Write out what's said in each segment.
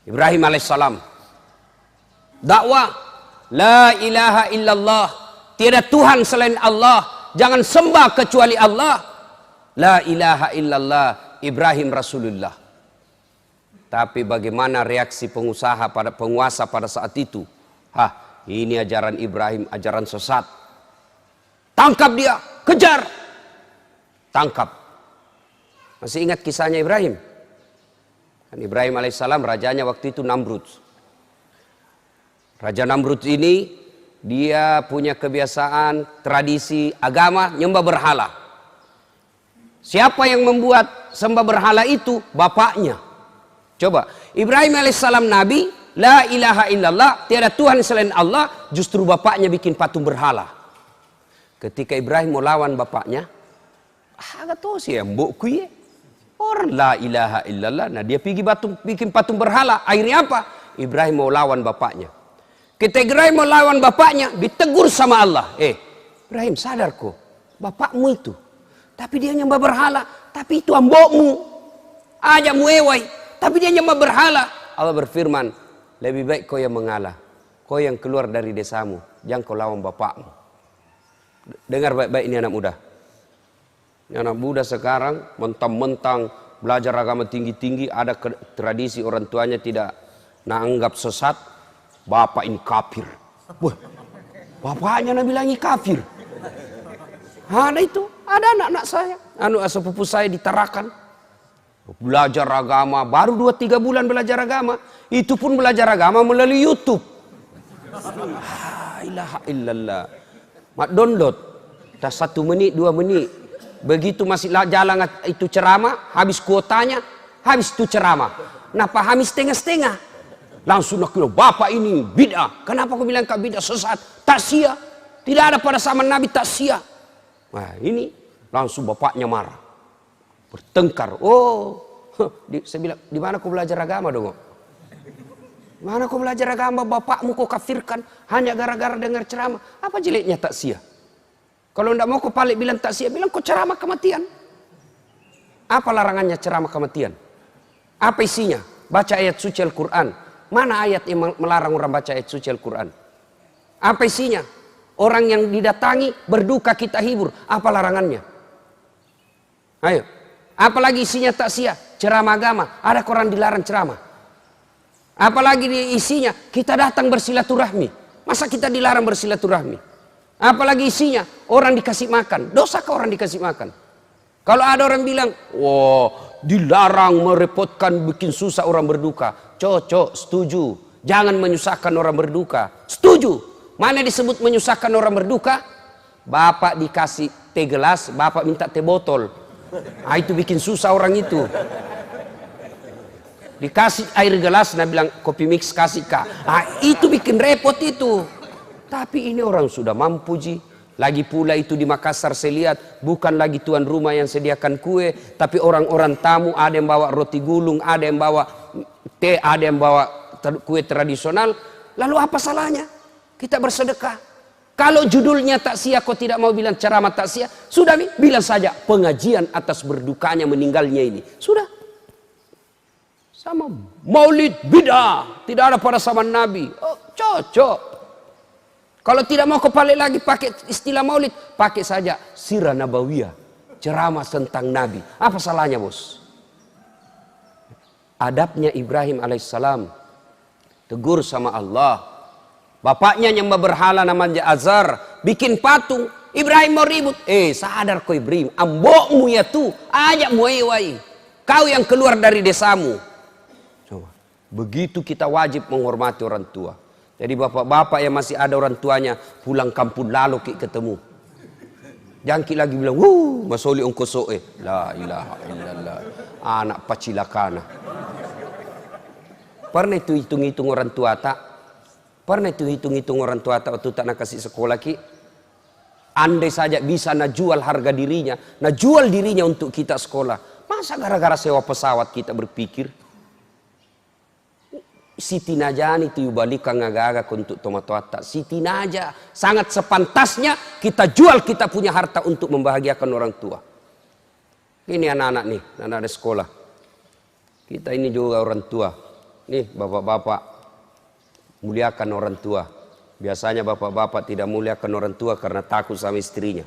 Ibrahim alaihissalam dakwah la ilaha illallah, tiada Tuhan selain Allah, jangan sembah kecuali Allah, la ilaha illallah, Ibrahim Rasulullah. Tapi bagaimana reaksi pengusaha penguasa pada saat itu? Ini ajaran Ibrahim, ajaran sesat. Tangkap dia, kejar, tangkap. Masih ingat kisahnya Ibrahim? Ibrahim alaihissalam rajanya waktu itu Namrud. Raja Namrud ini dia punya kebiasaan, tradisi, agama nyembah berhala. Siapa yang membuat sembah berhala itu? Bapaknya. Coba, Ibrahim alaihissalam nabi, la ilaha illallah, tiada Tuhan selain Allah, justru bapaknya bikin patung berhala. Ketika Ibrahim mau lawan bapaknya, agak tahu sih yang mbokku ya. Orang la ilaha illallah, nah dia pergi bikin patung berhala. Akhirnya apa? Ibrahim mau lawan bapaknya. Ketika Ibrahim mau lawan bapaknya, ditegur sama Allah. Ibrahim sadar kok, bapakmu itu. Tapi dia nyembah berhala. Tapi itu ambokmu. Ajak muewai. Tapi dia nyembah berhala. Allah berfirman, lebih baik kau yang mengalah. Kau yang keluar dari desamu. Jangan kau lawan bapakmu. Dengar baik-baik ini anak muda. Anak muda sekarang mentang-mentang belajar agama tinggi-tinggi, ada tradisi orang tuanya tidak anggap sesat, bapak ini kafir. Wah, bapaknya bilangi kafir. Ada itu, ada anak-anak saya, sepupu saya di Tarakan, belajar agama, baru 2-3 bulan belajar agama, itu pun belajar agama melalui YouTube. La ilaha illallah. Mak download, tak 1 menit 2 menit. Begitu masih jalan itu ceramah, habis kuotanya, habis itu ceramah. Nah, pahami setengah-setengah. Langsung nak bilang, bapak ini bid'ah. Kenapa aku bilang kau bid'ah, sesat? Tak sia. Tidak ada pada zaman Nabi tak sia. Nah, ini langsung bapaknya marah. Bertengkar. Saya bilang, di mana kau belajar agama dong? Mana kau belajar agama, bapakmu kau kafirkan hanya gara-gara dengar ceramah. Apa jeleknya tak sia? Kalau tidak mau kau balik bilang tak sia, bilang kau ceramah kematian. Apa larangannya ceramah kematian? Apa isinya? Baca ayat suci Al-Quran. Mana ayat yang melarang orang baca ayat suci Al-Quran? Apa isinya? Orang yang didatangi berduka kita hibur. Apa larangannya? Ayo. Apalagi isinya tak sia? Ceramah agama. Ada orang dilarang ceramah. Apalagi isinya? Kita datang bersilaturahmi. Masa kita dilarang bersilaturahmi? Apalagi isinya orang dikasih makan. Dosakah orang dikasih makan? Kalau ada orang bilang, wah dilarang merepotkan, bikin susah orang berduka. Cocok, setuju. Jangan menyusahkan orang berduka. Setuju. Mana disebut menyusahkan orang berduka? Bapak dikasih teh gelas, bapak minta teh botol. Itu bikin susah orang itu. Dikasih air gelas, nah bilang kopi mix kasih kak. Itu bikin repot itu. Tapi ini orang sudah mampu ji. Lagi pula itu di Makassar saya lihat bukan lagi tuan rumah yang sediakan kue, tapi orang-orang tamu, ada yang bawa roti gulung, ada yang bawa teh, ada yang bawa kue tradisional. Lalu apa salahnya? Kita bersedekah. Kalau judulnya tak sia, kau tidak mau bilang ceramah tak sia, sudah bilang saja pengajian atas berdukanya meninggalnya ini. Sudah. Sama maulid bid'ah, tidak ada pada zaman Nabi. Cocok. Kalau tidak mau kepalik lagi pakai istilah maulid, pakai saja sirah nabawiyah, ceramah tentang Nabi. Apa salahnya bos? Adabnya Ibrahim alaihissalam, tegur sama Allah. Bapaknya nyembah berhala namanya Azar, bikin patung. Ibrahim mau ribut. Sadar kau Ibrahim, ambokmu ya tuh, ajak muewai. Kau yang keluar dari desamu. Coba. Begitu kita wajib menghormati orang tua. Jadi bapak-bapak yang masih ada orang tuanya pulang kampung lalu ketemu. Jangan lagi bilang, masoli ongko soe. La ilaha illallah. Anak pacilakana. Pernah itu hitung-hitung orang tua tak? Pernah itu hitung-hitung orang tua tak waktu tak nak kasih sekolah ki? Andai saja bisa nak jual harga dirinya, nak jual dirinya untuk kita sekolah. Masa gara-gara sewa pesawat kita berpikir? Siti Najani itu balikan ngagaga untuk tomat-tomat. Siti Naja sangat sepantasnya kita jual kita punya harta untuk membahagiakan orang tua. Ini anak-anak nih, anak-anak sekolah. Kita ini juga orang tua. Nih bapak-bapak, muliakan orang tua. Biasanya bapak-bapak tidak muliakan orang tua karena takut sama istrinya.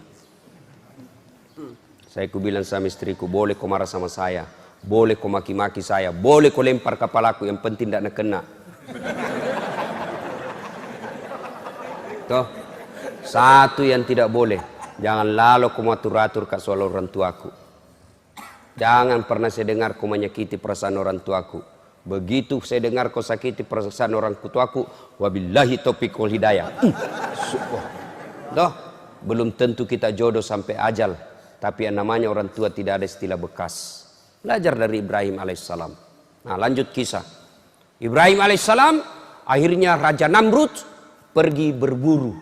Saya bilang sama istriku, boleh kau marah sama saya, boleh kau maki-maki saya, boleh kau lempar kepalaku, yang penting tidak kena. Toh, satu yang tidak boleh, jangan lalu kau atur-atur ke soal orang tuaku. Jangan pernah saya dengar kau menyakiti perasaan orang tuaku. Begitu saya dengar kau sakiti perasaan orang tuaku, wabillahi taufiq wal hidayah. Toh, belum tentu kita jodoh sampai ajal. Tapi yang namanya orang tua tidak ada istilah bekas. Belajar dari Ibrahim alaihissalam. Nah, lanjut kisah. Ibrahim alaihissalam akhirnya Raja Namrud pergi berburu.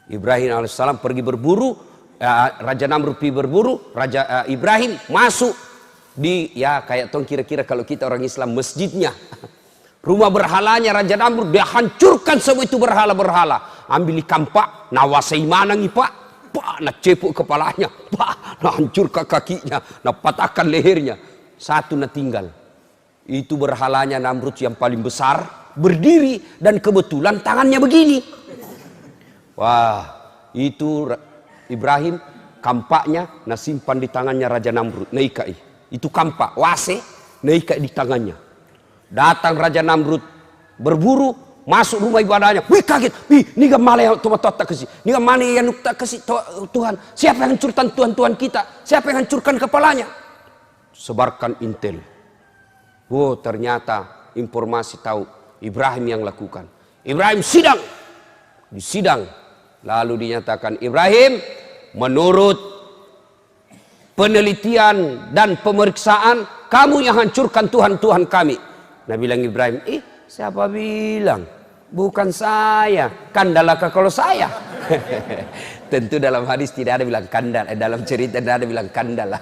Ibrahim alaihissalam pergi berburu, Raja Namrud pergi berburu, Raja Ibrahim masuk di, ya kayak tong kira-kira kalau kita orang Islam, masjidnya. Rumah berhalanya Raja Namrud, dia hancurkan semua itu berhala-berhala. Ambil kampak, nawasai manangi pak. Pak, nak cepuk kepalanya, pak, nak hancurkan kakinya, nak patahkan lehernya. Satu nak tinggal. Itu berhalanya Namrud yang paling besar, berdiri dan kebetulan tangannya begini. Wah, itu Ibrahim kampaknya nak simpan di tangannya Raja Namrud. Naikai. Itu kampak, wase, naikai di tangannya. Datang Raja Namrud berburu. Masuk rumah ibadahnya, wih kaget, wih ini mana yang Tuhan tak kasih, ini mana yang tak kasih Tuhan, siapa yang hancurkan Tuhan kita, siapa yang hancurkan kepalanya, sebarkan intel. Oh ternyata informasi tahu Ibrahim yang lakukan. Ibrahim sidang, di sidang lalu dinyatakan Ibrahim menurut penelitian dan pemeriksaan kamu yang hancurkan Tuhan kami. Nah bilang Ibrahim, siapa bilang? Bukan saya. Kandalakah kalau saya? Tentu dalam hadis tidak ada bilang kandal. Dalam cerita tidak ada bilang kandal.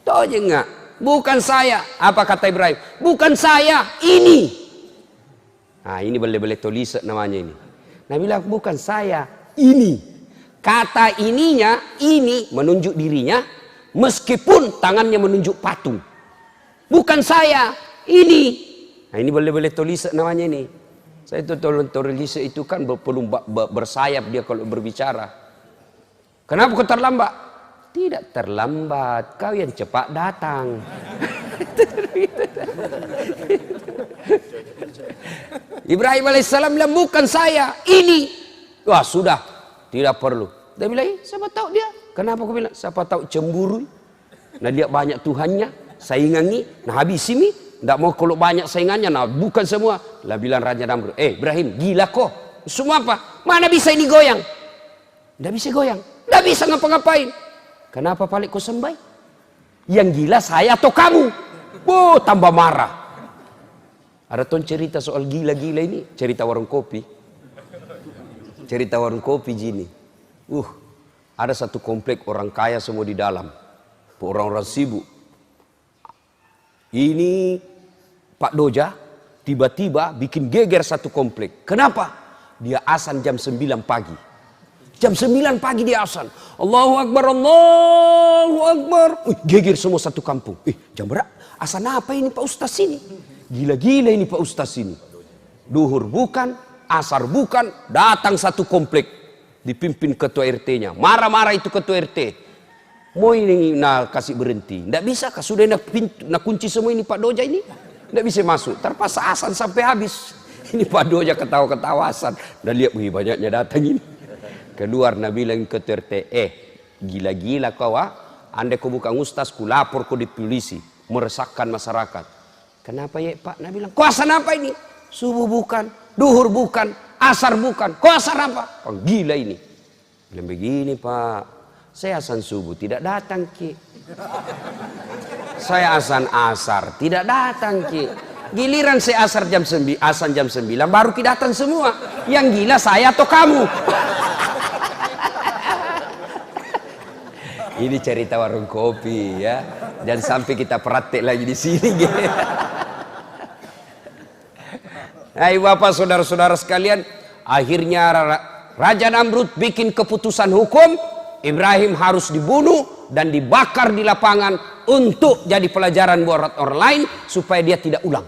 Tahu aja enggak? Bukan saya. Apa kata Ibrahim? Bukan saya. Ini. Nah ini boleh tulis namanya ini. Nah bilang bukan saya. Ini. Kata ininya, ini menunjuk dirinya. Meskipun tangannya menunjuk patung. Bukan saya. Ini. Nah ini boleh tulis namanya ini. Saya itu tulis itu kan perlu bersayap dia kalau berbicara. Kenapa kau terlambat? Tidak terlambat, kau yang cepat datang. Ibrahim alaihissalam bilang bukan saya, ini. Wah sudah, tidak perlu. Dia bilang, siapa tahu dia? Kenapa kau bilang? Siapa tahu cemburu. Nah dia banyak Tuhannya, saingangi, nah habis ini. Tidak mau kalau banyak saingannya, nah bukan semua. Lah bilang Raja Namrud, Ibrahim gila kok. Semua apa? Mana bisa ini goyang? Tidak bisa goyang. Tidak bisa ngapa-ngapain. Kenapa paling kau sembah? Yang gila saya atau kamu? Oh tambah marah. Ada ton cerita soal gila-gila ini. Cerita warung kopi. Cerita warung kopi gini. Ada satu komplek orang kaya semua di dalam. Orang-orang sibuk. Ini Pak Doja tiba-tiba bikin geger satu komplek. Kenapa? Dia azan jam 9 pagi. Jam 9 pagi dia azan. Allahu Akbar, Allahu Akbar. Geger semua satu kampung. Jam berapa? Azan apa ini Pak Ustaz ini? Gila-gila ini Pak Ustaz ini. Duhur bukan, asar bukan. Datang satu komplek. Dipimpin ketua RT-nya. Marah-marah itu ketua RT. Mau ini kasih berhenti. Tidak bisa kah? Sudah nak kunci semua ini Pak Doja ini. Tidak bisa masuk. Terpaksa asan sampai habis. Ini Pak Doja ketawa-ketawa asan. Dan lihat, wih banyaknya datang ini. Keluar Nabi bilang ke RT, gila-gila kau andai kau bukan ustaz, ku lapor kau di polisi. Meresahkan masyarakat. Kenapa ya Pak? Nabi bilang, kau asan apa ini? Subuh bukan, duhur bukan, asar bukan. Kau asar apa? Oh, gila ini. Bilang begini Pak. Saya azan subuh tidak datang Ki. Saya azan asar tidak datang Ki. Giliran saya azan jam 9 baru Ki datang semua. Yang gila saya atau kamu? Ini cerita warung kopi ya. Jangan sampai kita praktek lagi di sini. Hai Bapak saudara-saudara sekalian, akhirnya Raja Namrud bikin keputusan hukum. Ibrahim harus dibunuh dan dibakar di lapangan untuk jadi pelajaran buat orang lain supaya dia tidak ulang.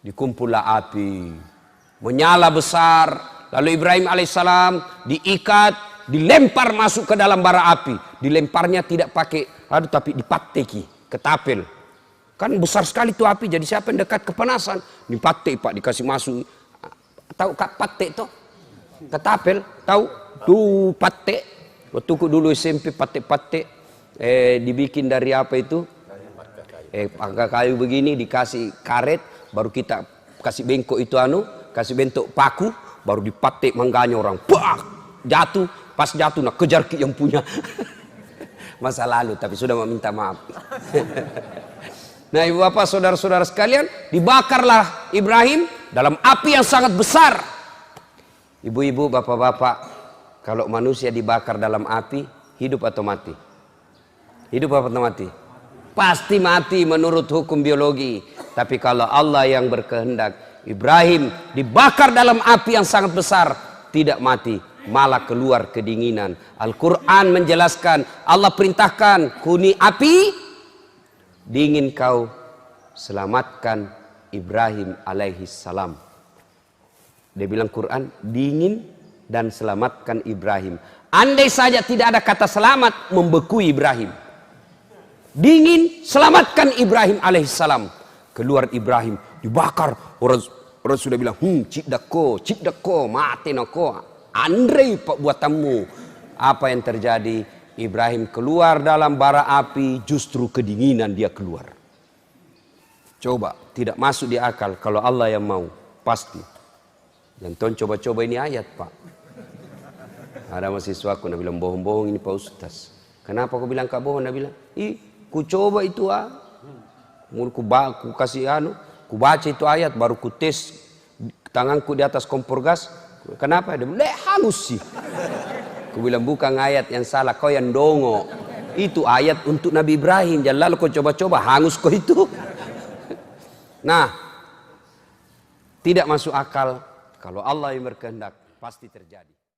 Dikumpullah api, menyala besar. Lalu Ibrahim alaihissalam diikat, dilempar masuk ke dalam bara api. Dilemparnya tidak pakai tapi dipateki, ketapel. Kan besar sekali tuh api, jadi siapa yang dekat kepanasan? Dipatek Pak, dikasih masuk. Tahu kak patek tuh? Ketapel, tahu? Tuh patek. Waktu dulu SMP patek-patek. Dibikin dari apa itu? Pakai kayu begini, dikasih karet, baru kita kasih bengkok itu kasih bentuk paku, baru dipatek mangganya orang. Bah, jatuh, pas jatuh, nah kejar yang punya. Masa lalu, tapi sudah meminta maaf. Nah, ibu bapak, saudara-saudara sekalian, dibakarlah Ibrahim dalam api yang sangat besar. Ibu-ibu, bapak-bapak, kalau manusia dibakar dalam api, hidup atau mati? Hidup atau mati? Pasti mati menurut hukum biologi. Tapi kalau Allah yang berkehendak, Ibrahim dibakar dalam api yang sangat besar, tidak mati, malah keluar kedinginan. Al-Quran menjelaskan, Allah perintahkan, kuni api, dingin kau, selamatkan Ibrahim alaihi salam. Dia bilang Quran, dingin dan selamatkan Ibrahim. Andai saja tidak ada kata selamat, membekui Ibrahim. Dingin, selamatkan Ibrahim alaihissalam. Keluar Ibrahim, dibakar. Orang sudah bilang, cidako, mati nako. Andre pak buatanmu. Apa yang terjadi? Ibrahim keluar dalam bara api, justru kedinginan dia keluar. Coba, tidak masuk di akal. Kalau Allah yang mau, pasti. Jangan coba-coba ini ayat pak. Ada mahasiswa aku, nak bilang bohong-bohong ini pak Ustaz. Kenapa aku bilang kak bohong? Nak bilang, ku coba itu ku kasih ku baca itu ayat, baru ku tes tanganku di atas kompor gas. Kenapa? Dia bilang, hangus sih. Ku bilang bukan ayat yang salah, kau yang dongo. Itu ayat untuk Nabi Ibrahim. Jangan lalu kau coba-coba, hangus kau itu. Nah, tidak masuk akal. Kalau Allah yang berkehendak, pasti terjadi.